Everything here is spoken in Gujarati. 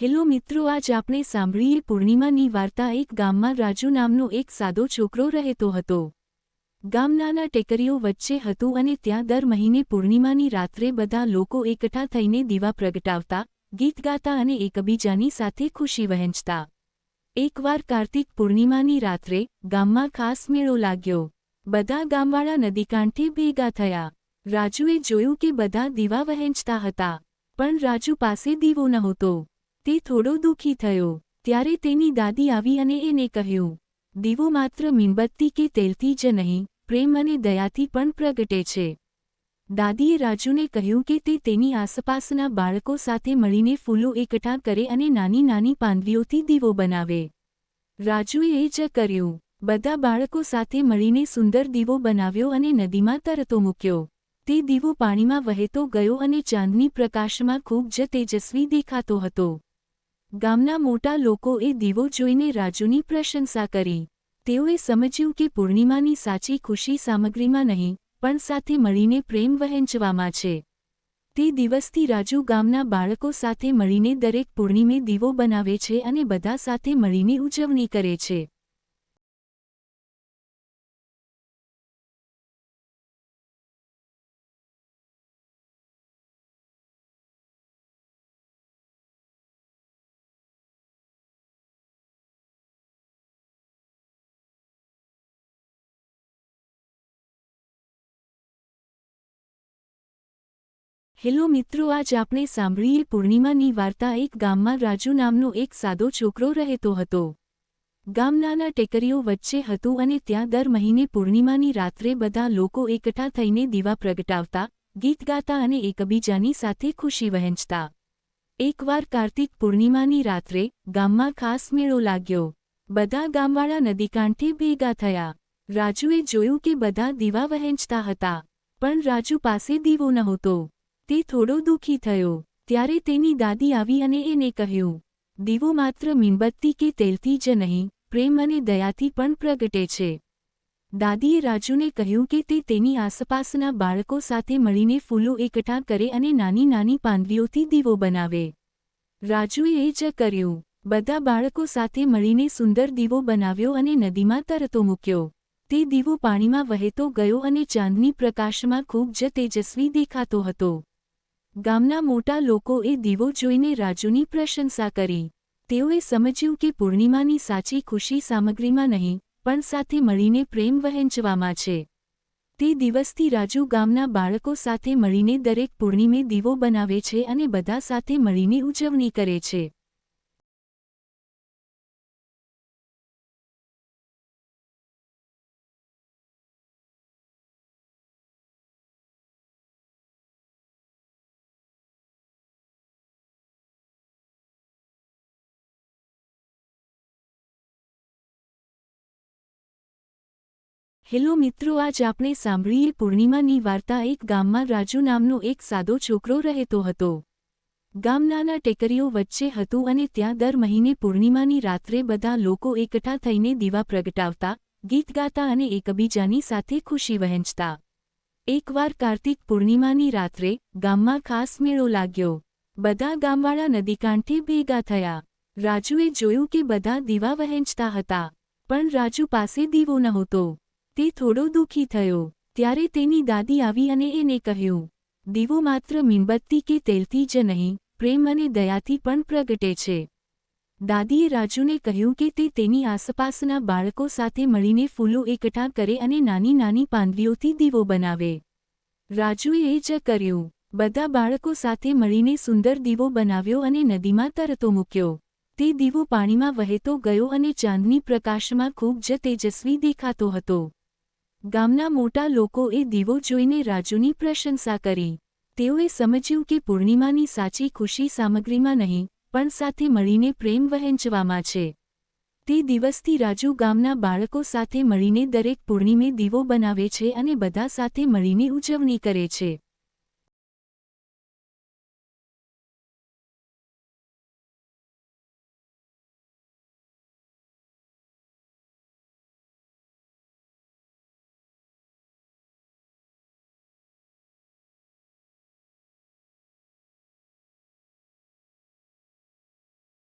હેલો મિત્રો, આજ આપણે સાંભળીએ પૂર્ણિમાની વાર્તા। એક ગામમાં રાજુ નામનો એક સાદો છોકરો રહેતો હતો। ગામ નાના ટેકરીઓ વચ્ચે હતું અને ત્યાં દર મહિને પૂર્ણિમાની રાત્રે બધા લોકો એકઠા થઈને દીવા પ્રગટાવતા, ગીત ગાતા અને એકબીજાની સાથે ખુશી વહેંચતા। એકવાર કાર્તિક પૂર્ણિમાની રાત્રે ગામમાં ખાસ મેળો લાગ્યો। બધા ગામવાળા નદીકાંઠે ભેગા થયા। રાજુએ જોયું કે બધા દીવા વહેંચતા હતા, પણ રાજુ પાસે દીવો નહોતો। તે થોડો દુઃખી થયો। ત્યારે તેની દાદી આવી અને એને કહ્યું, દીવો માત્ર મીણબત્તી કે તેલથી જ નહીં, પ્રેમ અને દયાથી પણ પ્રગટે છે। દાદીએ રાજુને કહ્યું કે તે તેની આસપાસના બાળકો સાથે મળીને ફૂલો એકઠા કરે અને નાની નાની પાંદડીઓથી દીવો બનાવે। રાજુએ એ જ કર્યું। બધા બાળકો સાથે મળીને સુંદર દીવો બનાવ્યો અને નદીમાં તરતો મૂક્યો। તે દીવો પાણીમાં વહેતો ગયો અને ચાંદની પ્રકાશમાં ખૂબ જ તેજસ્વી દેખાતો હતો। ગામના મોટા લોકોએ દીવો જોઈને રાજુની પ્રશંસા કરી। તેઓએ સમજ્યું કે પૂર્ણિમાની સાચી ખુશી સામગ્રીમાં નહીં, પણ સાથે મળીને પ્રેમ વહેંચવામાં છે। તે દિવસથી રાજુ ગામના બાળકો સાથે મળીને દરેક પૂર્ણિમે દીવો બનાવે છે અને બધા સાથે મળીને ઉજવણી કરે છે। હેલો મિત્રો, આજ આપણે સાંભળીએ પૂર્ણિમાની વાર્તા। એક ગામમાં રાજુ નામનો એક સાદો છોકરો રહેતો હતો। ગામ નાના ટેકરીઓ વચ્ચે હતું અને ત્યાં દર મહિને પૂર્ણિમાની રાત્રે બધા લોકો એકઠા થઈને દીવા પ્રગટાવતા, ગીત ગાતા અને એકબીજાની સાથે ખુશી વહેંચતા। એકવાર કાર્તિક પૂર્ણિમાની રાત્રે ગામમાં ખાસ મેળો લાગ્યો। બધા ગામવાળા નદીકાંઠે ભેગા થયા। રાજુએ જોયું કે બધા દીવા વહેંચતા હતા, પણ રાજુ પાસે દીવો નહોતો। તે થોડો દુઃખી થયો। ત્યારે તેની દાદી આવી અને એને કહ્યું, દીવો માત્ર મીણબત્તી કે તેલથી જ નહીં, પ્રેમ અને દયાથી પણ પ્રગટે છે। દાદીએ રાજુને કહ્યું કે તે તેની આસપાસના બાળકો સાથે મળીને ફૂલો એકઠા કરે અને નાની નાની પાંદડીઓથી દીવો બનાવે। રાજુએ એ જ કર્યું। બધા બાળકો સાથે મળીને સુંદર દીવો બનાવ્યો અને નદીમાં તરતો મૂક્યો। તે દીવો પાણીમાં વહેતો ગયો અને ચાંદની પ્રકાશમાં ખૂબ જ તેજસ્વી દેખાતો હતો। ગામના મોટા લોકોએ દીવો જોઈને રાજુની પ્રશંસા કરી। તેઓએ સમજ્યું કે પૂર્ણિમાની સાચી ખુશી સામગ્રીમાં નહીં, પણ સાથે મળીને પ્રેમ વહેંચવામાં છે। તે દિવસથી રાજુ ગામના બાળકો સાથે મળીને દરેક પૂર્ણિમે દીવો બનાવે છે અને બધા સાથે મળીને ઉજવણી કરે છે। હેલો મિત્રો, આજ આપણે સાંભળીએ પૂર્ણિમાની વાર્તા। એક ગામમાં રાજુ નામનો એક સાદો છોકરો રહેતો હતો। ગામ નાના ટેકરીઓ વચ્ચે હતું અને ત્યાં દર મહિને પૂર્ણિમાની રાત્રે બધા લોકો એકઠા થઈને દીવા પ્રગટાવતા, ગીત ગાતા અને એકબીજાની સાથે ખુશી વહેંચતા। એકવાર કાર્તિક પૂર્ણિમાની રાત્રે ગામમાં ખાસ મેળો લાગ્યો। બધા ગામવાળા નદીકાંઠે ભેગા થયા। રાજુએ જોયું કે બધા દીવા વહેંચતા હતા, પણ રાજુ પાસે દીવો નહોતો। તે થોડો દુઃખી થયો। ત્યારે તેની દાદી આવી અને એને કહ્યું, દીવો માત્ર મીણબત્તી કે તેલથી જ નહીં, પ્રેમ અને દયાથી પણ પ્રગટે છે। દાદીએ રાજુને કહ્યું કે તે તેની આસપાસના બાળકો સાથે મળીને ફૂલો એકઠા કરે અને નાની નાની પાંદડીઓથી દીવો બનાવે। રાજુએ એ જ કર્યું। બધા બાળકો સાથે મળીને સુંદર દીવો બનાવ્યો અને નદીમાં તરતો મૂક્યો। તે દીવો પાણીમાં વહેતો ગયો અને ચાંદની પ્રકાશમાં ખૂબ જ તેજસ્વી દેખાતો હતો। ગામના મોટા લોકોએ દીવો જોઈને રાજુની પ્રશંસા કરી। તેઓએ સમજ્યું કે પૂર્ણિમાની સાચી ખુશી સામગ્રીમાં નહીં, પણ સાથે મળીને પ્રેમ વહેંચવામાં છે। તે દિવસથી રાજુ ગામના બાળકો સાથે મળીને દરેક પૂર્ણિમે દીવો બનાવે છે અને બધા સાથે મળીને ઉજવણી કરે છે।